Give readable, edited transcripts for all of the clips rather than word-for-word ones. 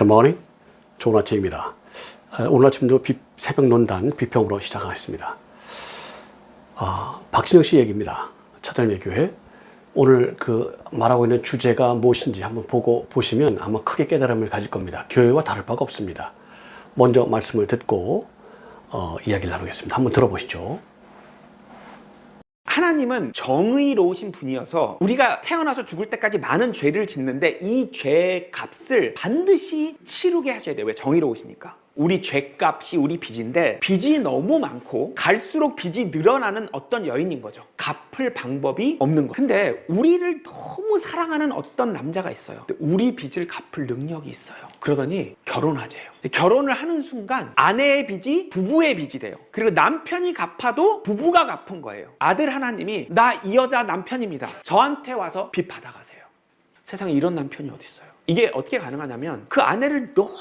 Good morning. 좋은 아침입니다. 오늘 아침도 새벽 논단 비평으로 시작하겠습니다. 박진영 씨 얘기입니다. 찾아내는 교회. 오늘 말하고 있는 주제가 무엇인지 한번 보시면 아마 크게 깨달음을 가질 겁니다. 교회와 다를 바가 없습니다. 먼저 말씀을 듣고 이야기를 나누겠습니다. 한번 들어보시죠. 하나님은 정의로우신 분이어서 우리가 태어나서 죽을 때까지 많은 죄를 짓는데 이 죄의 값을 반드시 치르게 하셔야 돼요. 왜? 정의로우시니까. 우리 죄값이 우리 빚인데 빚이 너무 많고 갈수록 빚이 늘어나는 어떤 여인인 거죠. 갚을 방법이 없는 거예요. 근데 우리를 너무 사랑하는 어떤 남자가 있어요. 근데 우리 빚을 갚을 능력이 있어요. 그러더니 결혼하재요. 결혼을 하는 순간 아내의 빚이 부부의 빚이 돼요. 그리고 남편이 갚아도 부부가 갚은 거예요. 아들 하나님이 나 이 여자 남편입니다. 저한테 와서 빚 받아가세요. 세상에 이런 남편이 어디 있어요? 이게 어떻게 가능하냐면 그 아내를 너무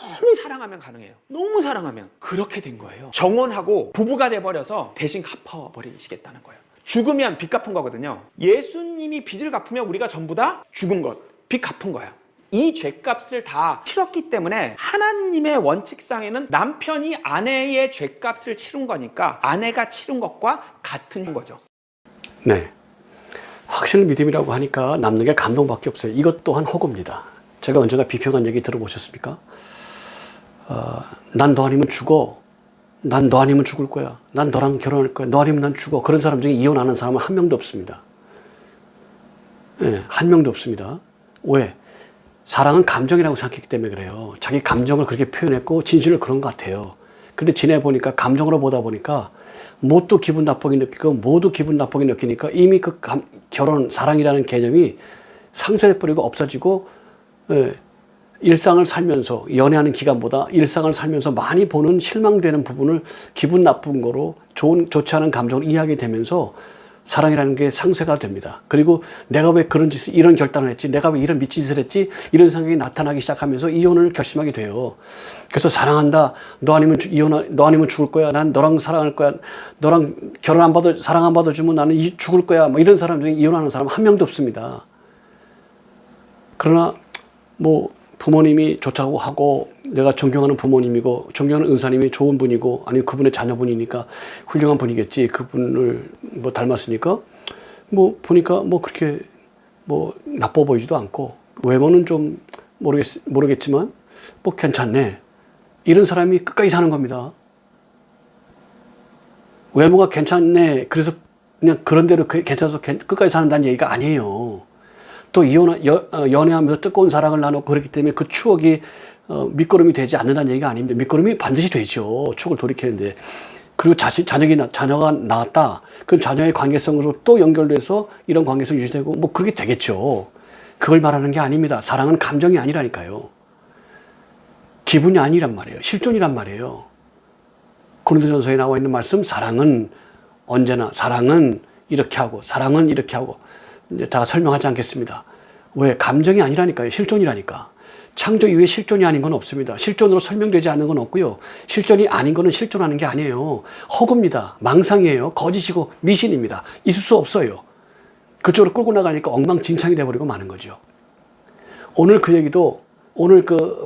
사랑하면 가능해요. 너무 사랑하면. 그렇게 된 거예요. 정혼하고 부부가 돼버려서 대신 갚아버리시겠다는 거예요. 죽으면 빚 갚은 거거든요. 예수님이 빚을 갚으면 우리가 전부 다 죽은 것, 빚 갚은 거야. 이 죄값을 다 치렀기 때문에 하나님의 원칙상에는 남편이 아내의 죄값을 치른 거니까 아내가 치른 것과 같은 거죠. 네. 확실 믿음이라고 하니까 남는 게 감동밖에 없어요. 이것 또한 허구입니다. 제가 언젠가 비평한 얘기 들어보셨습니까? 난 너 아니면 죽어. 난 너 아니면 죽을 거야. 난 너랑 결혼할 거야. 너 아니면 난 죽어. 그런 사람 중에 이혼하는 사람은 한 명도 없습니다. 네, 한 명도 없습니다. 왜? 사랑은 감정이라고 생각했기 때문에 그래요. 자기 감정을 그렇게 표현했고 진실을 그런 것 같아요. 근데 지내보니까 감정으로 보다 보니까 뭣도 기분 나쁘게 느끼고 뭐도 기분 나쁘게 느끼니까 이미 결혼, 사랑이라는 개념이 상쇄돼버리고 없어지고 일상을 살면서 연애하는 기간보다 일상을 살면서 많이 보는 실망되는 부분을 기분 나쁜 거로 좋지 않은 감정을 이해하게 되면서 사랑이라는 게 상쇄가 됩니다. 그리고 내가 왜 그런 짓을, 이런 결단을 했지? 내가 왜 이런 미친 짓을 했지? 이런 생각이 나타나기 시작하면서 이혼을 결심하게 돼요. 그래서 사랑한다. 너 아니면 죽을 거야. 난 너랑 사랑할 거야. 너랑 결혼 안 받아, 사랑 안 받아주면 나는 죽을 거야. 뭐 이런 사람 중에 이혼하는 사람 한 명도 없습니다. 그러나 부모님이 좋다고 하고 내가 존경하는 부모님이고 존경하는 은사님이 좋은 분이고 아니면 그분의 자녀분이니까 훌륭한 분이겠지. 그분을 닮았으니까 보니까 그렇게 나빠 보이지도 않고 외모는 좀 모르겠지만 괜찮네. 이런 사람이 끝까지 사는 겁니다. 외모가 괜찮네. 그래서 그냥 그런 대로 괜찮아서 끝까지 사는다는 얘기가 아니에요. 또 연애하면서 뜨거운 사랑을 나누고 그렇기 때문에 그 추억이 밑거름이 되지 않는다는 얘기가 아닙니다. 밑거름이 반드시 되죠. 추억을 돌이키는데. 그리고 자녀가 나왔다. 그럼 자녀의 관계성으로 또 연결돼서 이런 관계성이 유지되고 그렇게 되겠죠. 그걸 말하는 게 아닙니다. 사랑은 감정이 아니라니까요. 기분이 아니란 말이에요. 실존이란 말이에요. 고린도전서에 나와 있는 말씀, 사랑은 언제나, 사랑은 이렇게 하고, 사랑은 이렇게 하고. 이제 다 설명하지 않겠습니다. 왜? 감정이 아니라니까요. 실존이라니까. 창조 이후에 실존이 아닌 건 없습니다. 실존으로 설명되지 않는 건 없고요. 실존이 아닌 거는 실존하는 게 아니에요. 허구입니다. 망상이에요. 거짓이고 미신입니다. 있을 수 없어요. 그쪽으로 끌고 나가니까 엉망진창이 돼버리고 마는 거죠. 오늘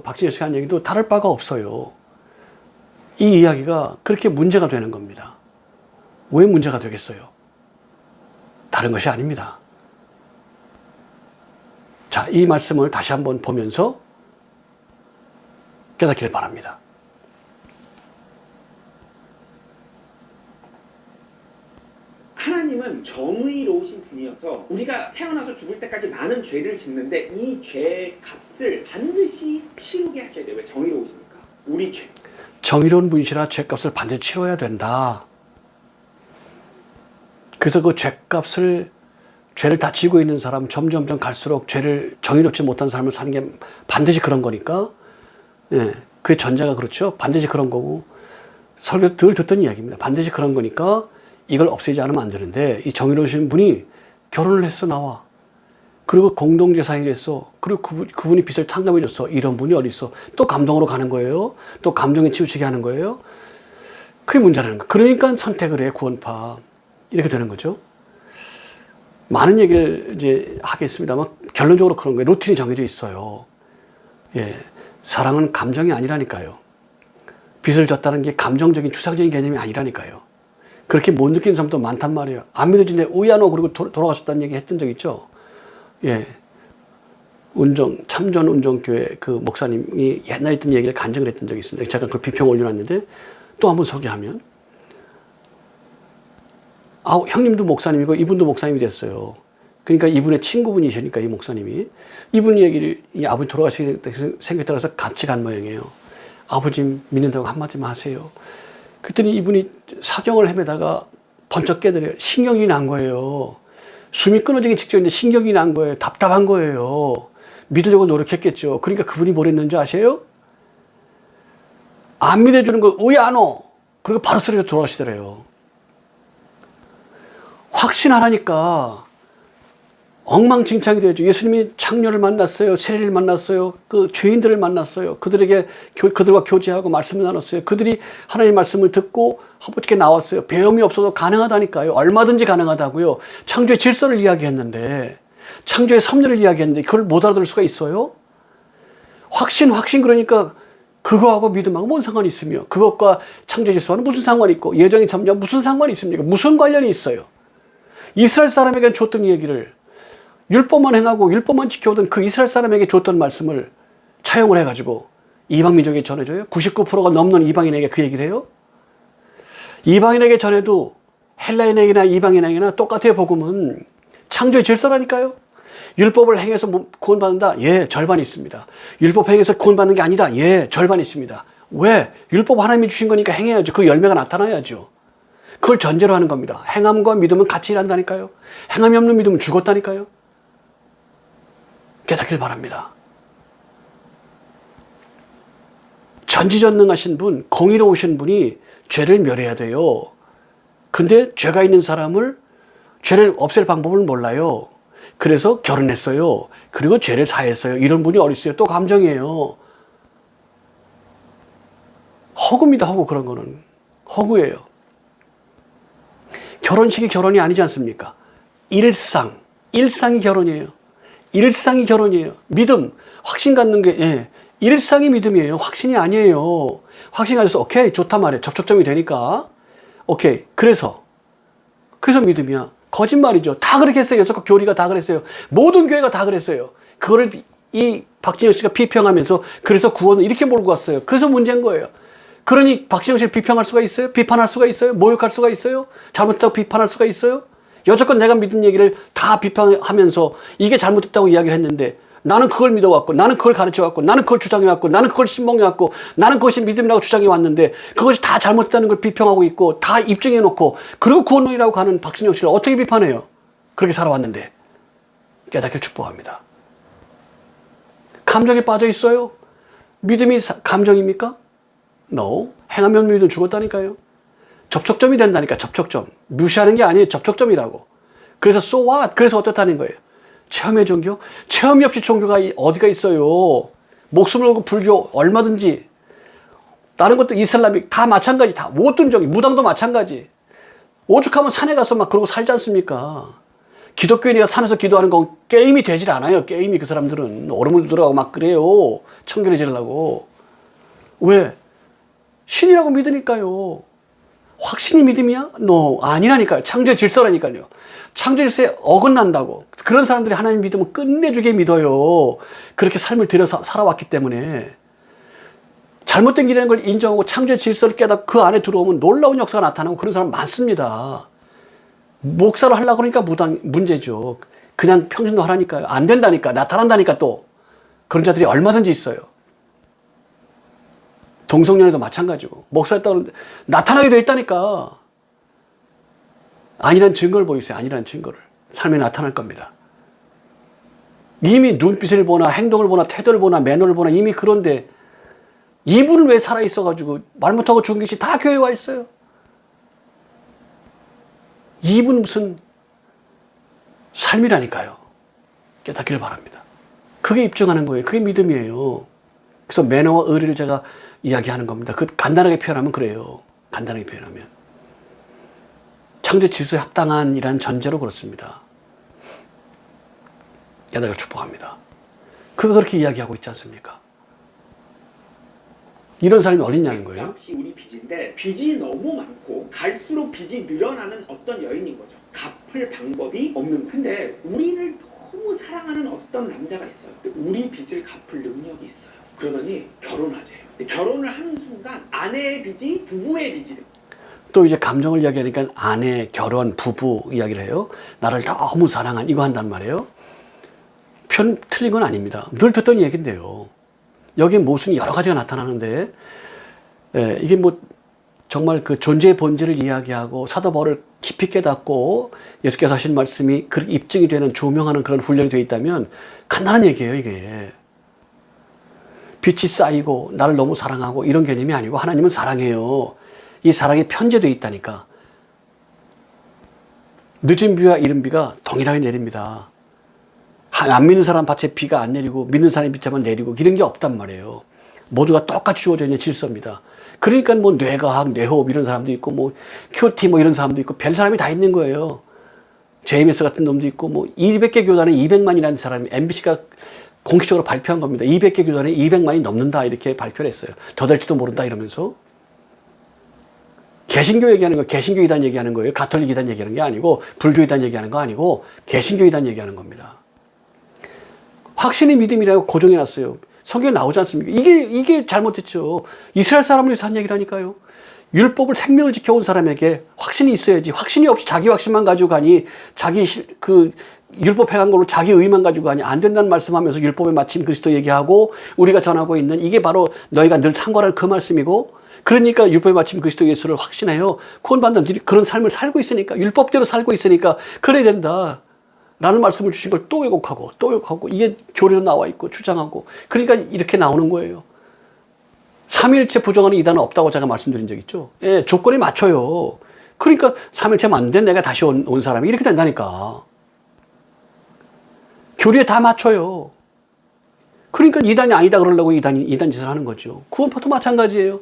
박진영 씨가 한 얘기도 다를 바가 없어요. 이 이야기가 그렇게 문제가 되는 겁니다. 왜 문제가 되겠어요? 다른 것이 아닙니다. 자, 이 말씀을 다시 한번 보면서 깨닫기를 바랍니다. 하나님은 정의로우신 분이어서 우리가 태어나서 죽을 때까지 많은 죄를 짓는데 이 죄의 값을 반드시 치르게 하셔야 돼요. 왜? 정의로우시니까. 우리 죄. 정의로운 분이시라 죄값을 반드시 치러야 된다. 그래서 그 죄를 다 지고 있는 사람, 점점점 갈수록 죄를 정의롭지 못한 삶을 사는 게 반드시 그런 거니까, 그게 전제가 그렇죠. 반드시 그런 거고, 설교 늘 듣던 이야기입니다. 반드시 그런 거니까 이걸 없애지 않으면 안 되는데, 이 정의로우신 분이 결혼을 했어, 나와. 그리고 공동재산이 됐어. 그리고 그분이 빚을 탕감해 줬어. 이런 분이 어디 있어. 또 감동으로 가는 거예요. 또 감정에 치우치게 하는 거예요. 그게 문제라는 거예요. 그러니까 선택을 해, 구원파. 이렇게 되는 거죠. 많은 얘기를 이제 하겠습니다만 결론적으로 그런 거예요. 루틴이 정해져 있어요. 예. 사랑은 감정이 아니라니까요. 빚을 졌다는 게 감정적인 추상적인 개념이 아니라니까요. 그렇게 못 느끼는 사람도 많단 말이에요. 안 믿어지는데 우야노 그리고 돌아가셨다는 얘기 했던 적 있죠. 예. 참전 운정교회 그 목사님이 옛날에 있던 얘기를 간증을 했던 적이 있습니다. 제가 그 비평 올려놨는데 또 한번 소개하면, 형님도 목사님이고 이분도 목사님이 됐어요. 그러니까 이분의 친구분이시니까 이 목사님이 이분 얘기를 이 아버지 돌아가시게 생겼다고 해서 같이 간 모양이에요. 아버지 믿는다고 한마디만 하세요. 그랬더니 이분이 사경을 헤매다가 번쩍 깨더래요. 신경이 난 거예요. 숨이 끊어지기 직전인데 신경이 난 거예요. 답답한 거예요. 믿으려고 노력했겠죠. 그러니까 그분이 뭘 했는지 아세요? 안 믿어주는 거 우야노. 그리고 바로 쓰러져 돌아가시더래요. 확신하라니까 엉망진창이 되죠. 예수님이 창녀를 만났어요. 세리를 만났어요. 그 죄인들을 만났어요. 그들과 교제하고 말씀을 나눴어요. 그들이 하나님의 말씀을 듣고 아버지께 나왔어요. 배움이 없어도 가능하다니까요. 얼마든지 가능하다고요. 창조의 질서를 이야기했는데, 창조의 섭리를 이야기했는데 그걸 못 알아들 수가 있어요? 확신 그러니까 그거하고 믿음하고 뭔 상관이 있으며, 그것과 창조의 질서와는 무슨 상관이 있고, 예정의 참여와 무슨 상관이 있습니까? 무슨 관련이 있어요? 이스라엘 사람에게 줬던 얘기를, 율법만 행하고 율법만 지켜오던 그 이스라엘 사람에게 줬던 말씀을 차용을 해가지고 이방 민족에게 전해줘요? 99%가 넘는 이방인에게 그 얘기를 해요? 이방인에게 전해도 헬라인에게나 이방인에게나 똑같아요. 복음은 창조의 질서라니까요. 율법을 행해서 구원받는다? 예, 절반이 있습니다. 율법 행해서 구원받는 게 아니다? 예, 절반이 있습니다. 왜? 율법 하나님이 주신 거니까 행해야죠. 그 열매가 나타나야죠. 그걸 전제로 하는 겁니다. 행함과 믿음은 같이 일한다니까요. 행함이 없는 믿음은 죽었다니까요. 깨닫길 바랍니다. 전지전능하신 분, 공의로우신 분이 죄를 멸해야 돼요. 근데 죄가 있는 사람을, 죄를 없앨 방법을 몰라요. 그래서 결혼했어요. 그리고 죄를 사했어요. 이런 분이 어디 있어요? 또 감정이에요. 허구입니다. 허구. 그런 거는 허구예요. 결혼식이 결혼이 아니지 않습니까? 일상이 결혼이에요. 일상이 결혼이에요. 믿음, 확신 갖는 게, 예, 일상이 믿음이에요. 확신이 아니에요. 확신 가져서 오케이 좋단 말이에요. 접촉점이 되니까 오케이. 그래서 믿음이야. 거짓말이죠. 다 그렇게 했어요. 여태껏 교리가 다 그랬어요. 모든 교회가 다 그랬어요. 그거를 이 박진영 씨가 비평하면서 그래서 구원을 이렇게 몰고 갔어요. 그래서 문제인 거예요. 그러니 박진영 씨를 비평할 수가 있어요? 비판할 수가 있어요? 모욕할 수가 있어요? 잘못했다고 비판할 수가 있어요? 여태껏 내가 믿은 얘기를 다 비판하면서 이게 잘못됐다고 이야기를 했는데, 나는 그걸 믿어왔고, 나는 그걸 가르쳐왔고, 나는 그걸 주장해왔고, 나는 그걸 신봉해왔고, 나는 그것이 믿음이라고 주장해왔는데 그것이 다 잘못됐다는 걸 비평하고 있고 다 입증해놓고, 그리고 구원론이라고 가는 박진영 씨를 어떻게 비판해요? 그렇게 살아왔는데. 깨닫기를 축복합니다. 감정에 빠져 있어요? 믿음이 감정입니까? No. 행하면 믿음 죽었다니까요. 접촉점이 된다니까. 접촉점. 무시하는 게 아니에요. 접촉점이라고. 그래서 so what? 그래서 어떻다는 거예요? 체험의 종교? 체험이 없이 종교가 어디가 있어요? 목숨을 걸고 불교 얼마든지, 다른 것도 이슬람이 다 마찬가지. 다 모든 종교, 무당도 마찬가지. 오죽하면 산에 가서 막 그러고 살지 않습니까? 기독교인이가 산에서 기도하는 건 게임이 되질 않아요. 게임이. 그 사람들은 얼음을 들어가고 막 그래요. 청결해 지려고. 왜? 신이라고 믿으니까요. 확신이 믿음이야? No. 아니라니까요. 창조의 질서라니까요. 창조의 질서에 어긋난다고. 그런 사람들이 하나님 믿음을 끝내주게 믿어요. 그렇게 삶을 들여서 살아왔기 때문에. 잘못된 길이라는 걸 인정하고 창조의 질서를 깨닫고 그 안에 들어오면 놀라운 역사가 나타나고 그런 사람 많습니다. 목사를 하려고 그러니까 문제죠. 그냥 평신도 하라니까요. 안 된다니까. 나타난다니까 또. 그런 자들이 얼마든지 있어요. 동성연애도 마찬가지고. 목사였다고 그러는데 나타나게 돼 있다니까. 아니란 증거를 보이세요. 아니란 증거를. 삶에 나타날 겁니다. 이미 눈빛을 보나 행동을 보나 태도를 보나 매너를 보나 이미 그런데, 이분은 왜 살아있어가지고 말 못하고 죽은 것이 다 교회에 와 있어요. 이분 무슨 삶이라니까요. 깨닫기를 바랍니다. 그게 입증하는 거예요. 그게 믿음이에요. 그래서 매너와 의리를 제가 이야기하는 겁니다. 그 간단하게 표현하면 그래요. 간단하게 표현하면. 창조 질서에 합당한 이란 전제로 그렇습니다. 깨닫기를 축복합니다. 그거 그렇게 이야기하고 있지 않습니까? 이런 사람이 어딨냐는 거예요. 값이 우리 빚인데 빚이 너무 많고 갈수록 빚이 늘어나는 어떤 여인인 거죠. 갚을 방법이 없는. 근데 우리를 너무 사랑하는 어떤 남자가 있어요. 우리 빚을 갚을 능력이 있어요. 그러더니 결혼하재요. 결혼을 하는 순간 아내의 빚이 부부의 빚이 돼요. 또 이제 감정을 이야기하니까 아내, 결혼, 부부 이야기를 해요. 나를 너무 사랑한 이거 한단 말이에요. 틀린 건 아닙니다. 늘 듣던 얘기인데요. 여기에 모순이 여러 가지가 나타나는데, 이게 뭐 정말 그 존재의 본질을 이야기하고 사도 바울을 깊이 깨닫고 예수께서 하신 말씀이 그렇게 입증이 되는, 조명하는 그런 훈련이 되어 있다면 간단한 얘기예요, 이게. 빛이 쌓이고 나를 너무 사랑하고 이런 개념이 아니고 하나님은 사랑해요. 이 사랑이 편제되어 있다니까. 늦은 비와 이른 비가 동일하게 내립니다. 안 믿는 사람 밭에 비가 안 내리고 믿는 사람이 빗자만 내리고 이런 게 없단 말이에요. 모두가 똑같이 주어져 있는 질서입니다. 그러니까 뭐 뇌과학, 뇌호흡 이런 사람도 있고 뭐 큐티 뭐 이런 사람도 있고 별 사람이 다 있는 거예요. 제이메스 같은 놈도 있고 뭐 200개 교단에 200만이라는 사람이 MBC가 공식적으로 발표한 겁니다. 200개 교단에 200만이 넘는다 이렇게 발표를 했어요. 더 될지도 모른다 이러면서. 개신교 얘기하는 거 개신교 이단 얘기하는 거예요. 가톨릭 이단 얘기하는 게 아니고 불교 이단 얘기하는 거 아니고 개신교 이단 얘기하는 겁니다. 확신의 믿음이라고 고정해놨어요. 성경에 나오지 않습니까? 이게 잘못됐죠. 이스라엘 사람을 위해서 한 얘기라니까요. 율법을 생명을 지켜온 사람에게 확신이 있어야지. 확신이 없이 자기 확신만 가지고 가니, 율법 행한 걸로 자기 의만 가지고 가니 안 된다는 말씀하면서 율법에 마침 그리스도 얘기하고 우리가 전하고 있는 이게 바로 너희가 늘 상고할 그 말씀이고, 그러니까 율법에 마침 그리스도 예수를 확신해요. 구원받는 그런 삶을 살고 있으니까, 율법대로 살고 있으니까 그래야 된다 라는 말씀을 주신 걸 또 왜곡하고 또 왜곡하고, 이게 교리로 나와 있고 주장하고, 그러니까 이렇게 나오는 거예요. 삼위일체 부정하는 이단은 없다고 제가 말씀드린 적 있죠. 예, 조건에 맞춰요. 그러니까 삼위일체 맞는데 내가 다시 온 사람이 이렇게 된다니까. 교리에 다 맞춰요. 그러니까 이단이 아니다 그러려고 이단 짓을 하는 거죠. 구원파도 마찬가지예요.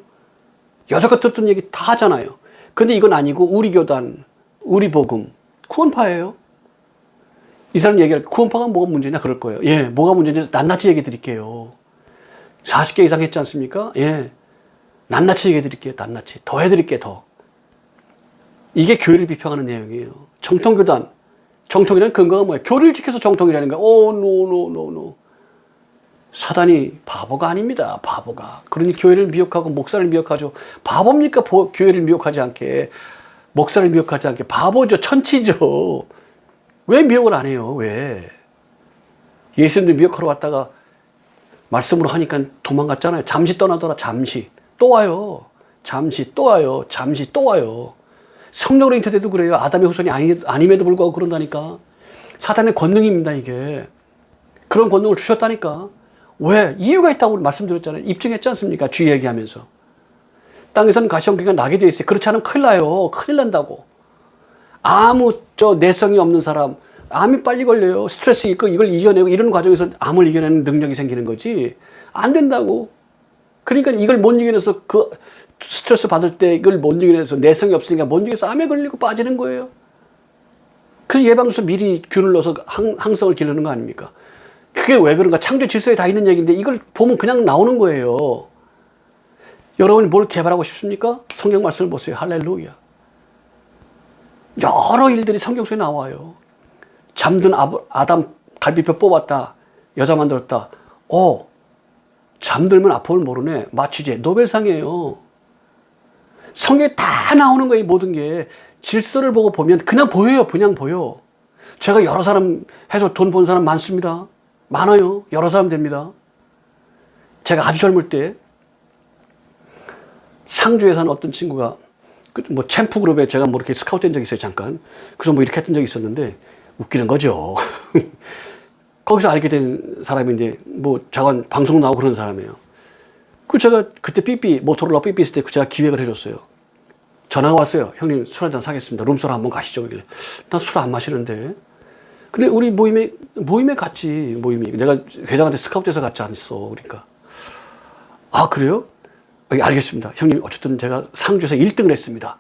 여태껏 들었던 얘기 다 하잖아요. 근데 이건 아니고 우리 교단, 우리 복음, 구원파예요. 이 사람 얘기할 때 구원파가 뭐가 문제냐 그럴 거예요. 예, 뭐가 문제인지 낱낱이 얘기해 드릴게요. 40개 이상 했지 않습니까? 예, 낱낱이 얘기해 드릴게요. 낱낱이. 더 해드릴게요, 더. 이게 교회를 비평하는 내용이에요. 정통교단. 정통이라는 근거가 뭐예요? 교리를 지켜서 정통이라는 거예요. 노. 사단이 바보가 아닙니다. 바보가. 그러니 교회를 미혹하고 목사를 미혹하죠. 바보입니까? 교회를 미혹하지 않게. 목사를 미혹하지 않게. 바보죠. 천치죠. 왜 미혹을 안 해요? 왜? 예수님도 미혹하러 왔다가 말씀으로 하니까 도망갔잖아요. 잠시 떠나더라. 잠시. 또 와요. 잠시 또 와요. 잠시 또 와요. 성령으로 인터넷도 그래요. 아담의 후손이 아님에도 불구하고 그런다니까. 사단의 권능입니다, 이게. 그런 권능을 주셨다니까. 왜? 이유가 있다고 말씀드렸잖아요. 입증했지 않습니까? 주의 얘기하면서. 땅에서는 가시형기가 나게 돼 있어요. 그렇지 않으면 큰일 나요. 큰일 난다고. 아무 내성이 없는 사람, 암이 빨리 걸려요. 스트레스 있고 이걸 이겨내고 이런 과정에서 암을 이겨내는 능력이 생기는 거지. 안 된다고. 그러니까 이걸 못 이겨내서 그 스트레스 받을 때 이걸 못 이겨내서 내성이 없으니까 못 이겨내서 암에 걸리고 빠지는 거예요. 그래서 예방주사 미리 균을 넣어서 항성을 기르는 거 아닙니까? 그게 왜 그런가? 창조 질서에 다 있는 얘기인데 이걸 보면 그냥 나오는 거예요. 여러분이 뭘 개발하고 싶습니까? 성경 말씀을 보세요. 할렐루야. 여러 일들이 성경 속에 나와요. 잠든 아담 갈비뼈 뽑았다. 여자 만들었다. 잠들면 아픔을 모르네. 마취제. 노벨상이에요. 성경에 다 나오는 거예요. 모든 게. 질서를 보고 보면 그냥 보여요. 그냥 보여. 제가 여러 사람 해서 돈 번 사람 많습니다. 많아요. 여러 사람 됩니다. 제가 아주 젊을 때 상주에 사는 어떤 친구가 뭐 챔프 그룹에 제가 뭐 이렇게 스카우트 된 적이 있어요. 잠깐. 그래서 뭐 이렇게 했던 적이 있었는데 웃기는 거죠. 거기서 알게 된 사람이 이제 뭐 자관 방송 나오고 그런 사람이에요. 그 제가 그때 모토로라 삐삐 있을 때 제가 기획을 해줬어요. 전화가 왔어요. 형님 술 한잔 사겠습니다. 룸소라 한번 가시죠. 그러길래 나 술 안 마시는데. 근데 우리 모임에 갔지. 모임이. 내가 회장한테 스카우트해서 갔지 않았어. 그러니까. 아, 그래요? 알겠습니다. 형님, 어쨌든 제가 상주에서 1등을 했습니다.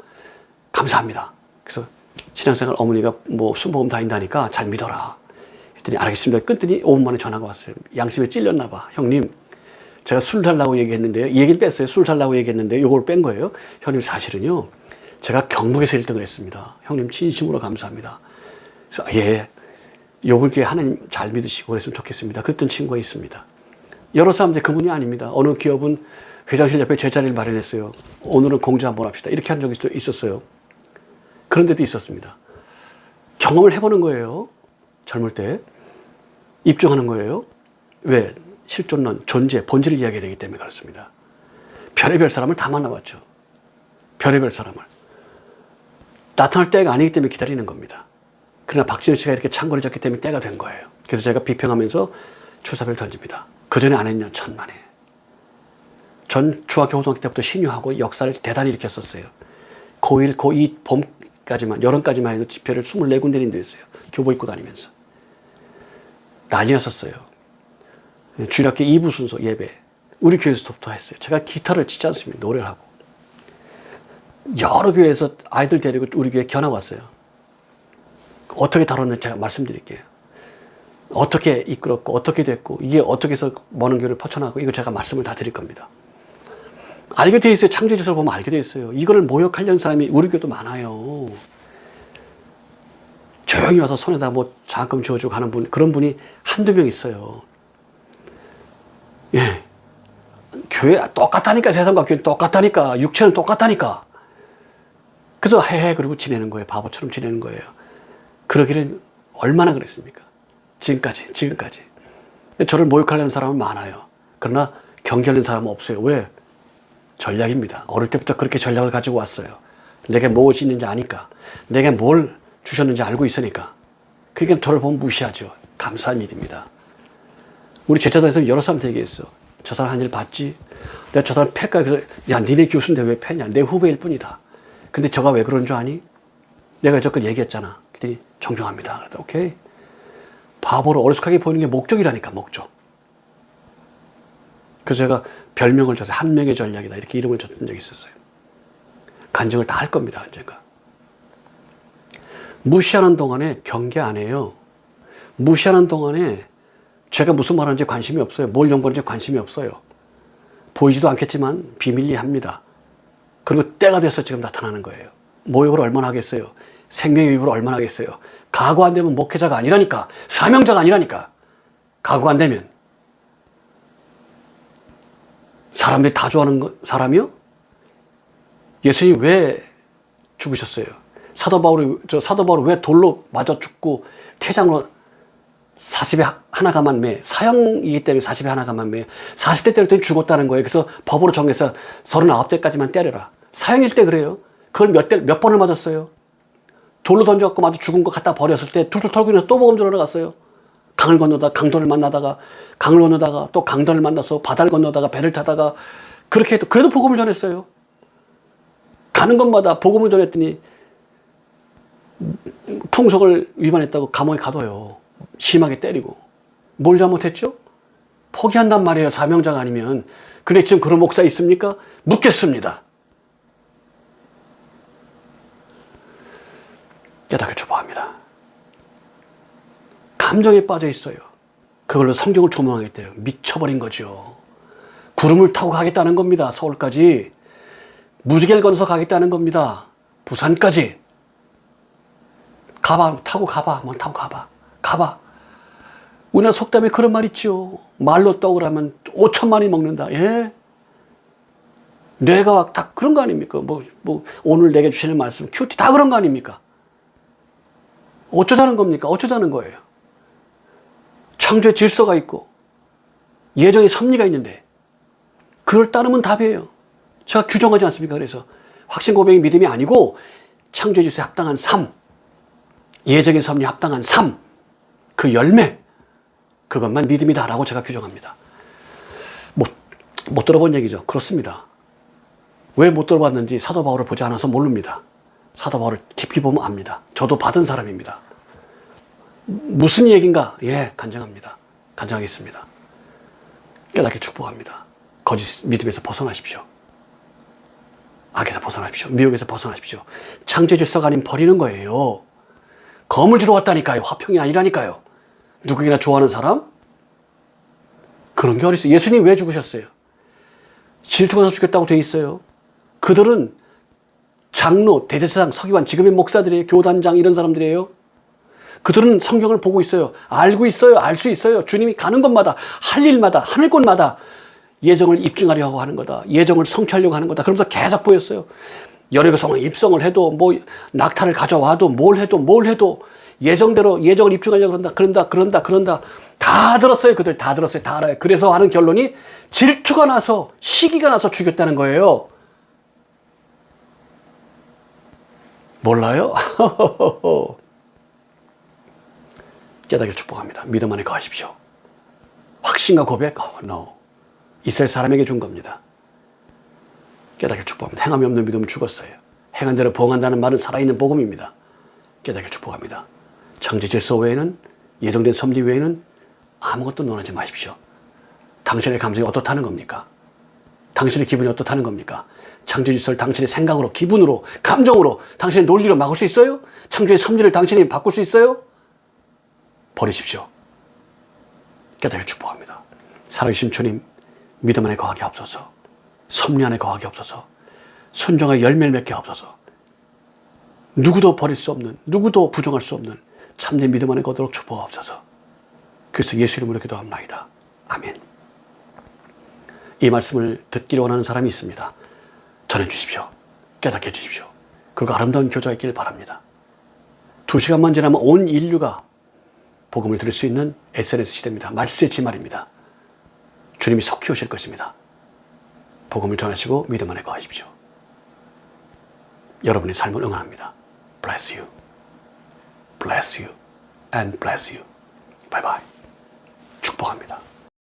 감사합니다. 그래서 신앙생활 어머니가 뭐 순복음 다닌다니까 잘 믿어라. 했더니 알겠습니다. 끊더니 5분 만에 전화가 왔어요. 양심에 찔렸나 봐. 형님, 제가 술 살라고 얘기했는데요. 이 얘기는 뺐어요. 술 살라고 얘기했는데 요걸 뺀 거예요. 형님 사실은요. 제가 경북에서 1등을 했습니다. 형님 진심으로 감사합니다. 그래서 예. 요걸 하나님 잘 믿으시고 그랬으면 좋겠습니다. 그랬던 친구가 있습니다. 여러 사람들 그분이 아닙니다. 어느 기업은 회장실 옆에 제 자리를 마련했어요. 오늘은 공지 한번 합시다. 이렇게 한 적이 있었어요. 그런 데도 있었습니다. 경험을 해보는 거예요. 젊을 때. 입증하는 거예요. 왜? 실존론, 존재, 본질을 이야기해야 되기 때문에 그렇습니다. 별의별 사람을 다 만나봤죠. 별의별 사람을. 나타날 때가 아니기 때문에 기다리는 겁니다. 그러나 박진우 씨가 이렇게 창고를 잡기 때문에 때가 된 거예요. 그래서 제가 비평하면서 출사표를 던집니다. 그 전에 안 했냐? 천만에. 전 중학교, 고등학교 때부터 신유하고 역사를 대단히 일으켰었어요. 고1, 고2 봄까지만, 여름까지만 해도 집회를 24군데 인도했어요. 교복 입고 다니면서. 난리 났었어요. 주일학교 2부 순서 예배. 우리 교회에서부터 했어요. 제가 기타를 치지 않습니다. 노래를 하고. 여러 교회에서 아이들 데리고 우리 교회 견학 왔어요. 어떻게 다뤘는지 제가 말씀드릴게요. 어떻게 이끌었고, 어떻게 됐고, 이게 어떻게 해서 먼 교회를 퍼쳐나가고, 이거 제가 말씀을 다 드릴 겁니다. 알게 돼 있어요. 창조의 질서를 보면 알게 돼 있어요. 이거를 모욕하려는 사람이 우리 교회도 많아요. 조용히 와서 손에다 뭐 장학금 주어주고 가는 분, 그런 분이 한두 명 있어요. 예. 교회 똑같다니까, 세상과 교회는 똑같다니까, 육체는 똑같다니까. 그래서 헤헤 그러고 지내는 거예요. 바보처럼 지내는 거예요. 그러기를 얼마나 그랬습니까? 지금까지. 저를 모욕하려는 사람은 많아요. 그러나 경계하는 사람은 없어요. 왜? 전략입니다. 어릴 때부터 그렇게 전략을 가지고 왔어요. 내게 무엇이 있는지 아니까. 내게 뭘 주셨는지 알고 있으니까. 그러니까 저를 보면 무시하죠. 감사한 일입니다. 우리 제자들에서 여러 사람한테 얘기했어. 저 사람 한 일 봤지? 내가 저 사람 팰까? 그래서 야 니네 교수인데 왜 패냐? 내 후배일 뿐이다. 근데 저가 왜 그런 줄 아니? 내가 저걸 얘기했잖아. 그랬더니 존경합니다. 그랬더니 오케이. 바보로 어리숙하게 보이는 게 목적이라니까, 목적. 그래서 제가 별명을 줬어요. 한 명의 전략이다. 이렇게 이름을 줬던 적이 있었어요. 간증을 다 할 겁니다, 언젠가. 무시하는 동안에 경계 안 해요. 무시하는 동안에 제가 무슨 말 하는지 관심이 없어요. 뭘 연구하는지 관심이 없어요. 보이지도 않겠지만 비밀리 합니다. 그리고 때가 돼서 지금 나타나는 거예요. 모욕을 얼마나 하겠어요. 생명의 위협을 얼마나 하겠어요. 각오 안 되면 목회자가 아니라니까. 사명자가 아니라니까. 각오 안 되면. 사람들이 다 좋아하는 사람이요? 예수님이 왜 죽으셨어요? 사도 바울이 왜 돌로 맞아 죽고 태장으로 40에 하나 가만 매. 사형이기 때문에 40에 하나 가만 매. 40대 때렸더니 죽었다는 거예요. 그래서 법으로 정해서 39대까지만 때려라. 사형일 때 그래요. 그걸 몇 번을 맞았어요. 돌로 던져갖고 맞아 죽은 거 갖다 버렸을 때 툴툴 털고 일어나서 또 복음 전하러 갔어요. 강을 건너다가 강도를 만나다가 강을 건너다가 또 강도를 만나서 바다를 건너다가 배를 타다가 그렇게 해도 그래도 복음을 전했어요. 가는 곳마다 복음을 전했더니 풍속을 위반했다고 감옥에 가둬요. 심하게 때리고. 뭘 잘못했죠? 포기한단 말이에요. 사명자가 아니면. 근데 지금 그런 목사 있습니까? 묻겠습니다. 깨닫게 축복합니다. 감정에 빠져 있어요. 그걸로 성경을 조망하겠대요. 미쳐버린 거죠. 구름을 타고 가겠다는 겁니다. 서울까지. 무지개를 건너서 가겠다는 겁니다. 부산까지. 가봐. 타고 가봐. 한번 타고 가봐. 가봐. 우리나라 속담에 그런 말 있죠. 말로 떡을 하면 5천만이 먹는다. 예? 뇌가 다 그런 거 아닙니까? 오늘 내게 주시는 말씀, 큐티 다 그런 거 아닙니까? 어쩌자는 겁니까? 어쩌자는 거예요? 창조의 질서가 있고, 예정의 섭리가 있는데, 그걸 따르면 답이에요. 제가 규정하지 않습니까? 그래서 확신 고백이 믿음이 아니고, 창조의 질서에 합당한 삶, 예정의 섭리에 합당한 삶, 그 열매, 그것만 믿음이다라고 제가 규정합니다. 못 들어본 얘기죠. 그렇습니다. 왜 못 들어봤는지 사도 바울을 보지 않아서 모릅니다. 사도 바울을 깊이 보면 압니다. 저도 받은 사람입니다. 무슨 얘기인가? 예, 간증합니다. 간증하겠습니다. 깨닫게 축복합니다. 거짓 믿음에서 벗어나십시오. 악에서 벗어나십시오. 미혹에서 벗어나십시오. 창조의 질서가 아닌 버리는 거예요. 검을 주러 왔다니까요. 화평이 아니라니까요. 누구에게나 좋아하는 사람? 그런 게 어딨어요. 예수님 왜 죽으셨어요? 질투가 나서 죽였다고 돼 있어요. 그들은 장로, 대제사장, 서기관, 지금의 목사들이에요. 교단장 이런 사람들이에요. 그들은 성경을 보고 있어요. 알고 있어요. 알 수 있어요. 주님이 가는 곳마다, 할 일마다, 하늘 곳마다 예정을 입증하려고 하는 거다. 예정을 성취하려고 하는 거다. 그러면서 계속 보였어요. 여리고성에 입성을 해도 뭐 낙타를 가져와도 뭘 해도 예정대로 예정을 입증하려고 그런다. 다 들었어요. 그들 다 들었어요. 다 알아요. 그래서 하는 결론이 질투가 나서 시기가 나서 죽였다는 거예요. 몰라요? 깨닫기를 축복합니다. 믿음 안에 거하십시오. 확신과 고백? No. 이스라엘 사람에게 준 겁니다. 깨닫기를 축복합니다. 행함이 없는 믿음은 죽었어요. 행한 대로 부응한다는 말은 살아있는 복음입니다. 깨닫기를 축복합니다. 창조 질서 외에는, 예정된 섭리 외에는 아무것도 논하지 마십시오. 당신의 감정이 어떻다는 겁니까? 당신의 기분이 어떻다는 겁니까? 창조 질서를 당신의 생각으로, 기분으로, 감정으로, 당신의 논리로 막을 수 있어요? 창조의 섭리를 당신이 바꿀 수 있어요? 버리십시오. 깨닫기를 축복합니다. 살아계신 주님, 믿음 안에 거하게 하옵소서. 섭리 안에 거하게 하옵소서. 순종의 열매를 맺게 하옵소서. 누구도 버릴 수 없는, 누구도 부정할 수 없는 참된 믿음 안에 거도록 축복하옵소서. 그래서 예수 이름으로 기도합니다. 아멘. 이 말씀을 듣기를 원하는 사람이 있습니다. 전해주십시오. 깨닫게 해주십시오. 그리고 아름다운 교제가 있길 바랍니다. 2시간만 지나면 온 인류가 복음을 들을 수 있는 SNS 시대입니다. 말세의 지말입니다. 주님이 속히 오실 것입니다. 복음을 전하시고 믿음 안에 거하십시오. 여러분의 삶을 응원합니다. Bless you. Bless you. And bless you. Bye bye. 축복합니다.